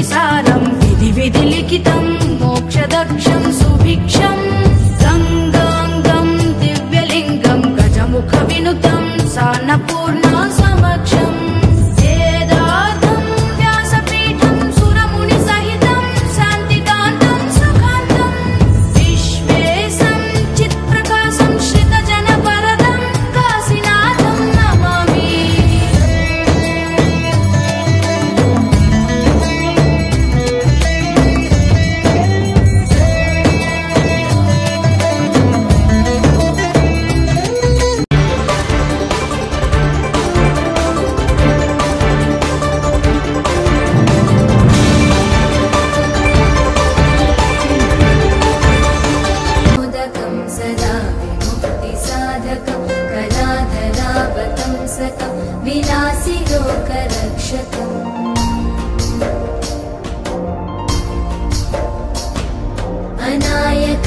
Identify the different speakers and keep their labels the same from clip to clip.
Speaker 1: सृष्टिसारं विधि लिखितं मोक्षदक्षं सुभिक्षं गंगांगं दिव्यलिंगं गजमुखविनुतं सान्नपूर्णा समक्षं वेदार्थं व्यासपीठं सुरमुनिसहितं शान्तिकान्तं सुखान्तं विश्वेशं चित्प्रकाशं श्रितजनवरदं काशीनाथं नमामि।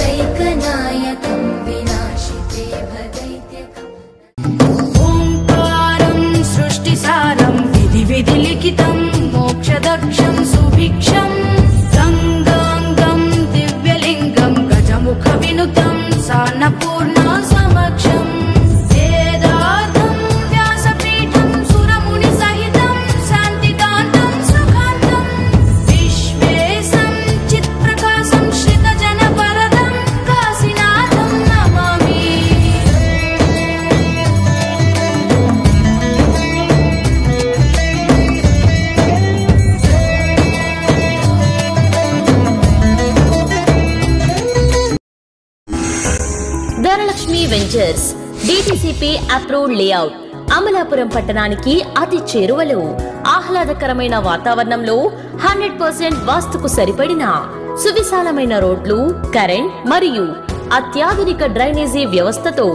Speaker 1: अनायकैकनायकं विनाशिते भदैत्यकम् ओंकारं सृष्टिसारं विधि लिखितं मोक्षदक्षं सुभिक्षं गंगांगं दिव्यलिंगं गजमुखविनुतं सान्नपूर्णा समक्षं वेदार्थं व्यासपीठं सुरमुनिसहितं शान्तिकान्तं सुखान्तं विश्वेशं चित्प्रकाशं श्रितजनवरदं काशीनाथं Namami.
Speaker 2: Dhanalakshmi ventures DTCP approved layout Amalapuram పట్టణానికి అతి చేరువలో ఆహ్లాదకరమైన వాతావరణంలో 100% వాస్తుకు సరిపడిన సువిశాలమైన రోడ్లు, కరెంట్ మరియు అత్యాధునిక డ్రైనేజీ వ్యవస్థతో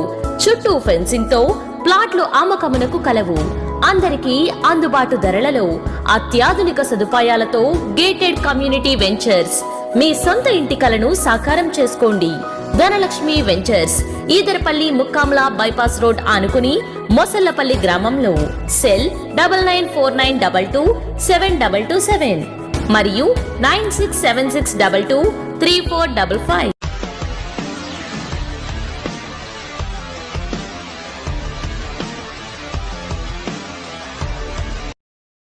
Speaker 2: చుట్టూ ఫెన్సింగ్ తో ప్లాట్లు అమ్మకమునకు కలవు. అందరికీ అందుబాటు ధరలలో అత్యాధునిక సదుపాయాలతో గేటెడ్ కమ్యూనిటీ వెంచర్స్ మీ సొంత ఇంటి కలను సాకారం చేసుకోండి. Dhanalakshmi ventures Edarapalli ముక్కాంలా bypass road ఆనుకుని మొసల్లపల్లి గ్రామంలో. సెల్ 9949227227 మరియు 9676223455.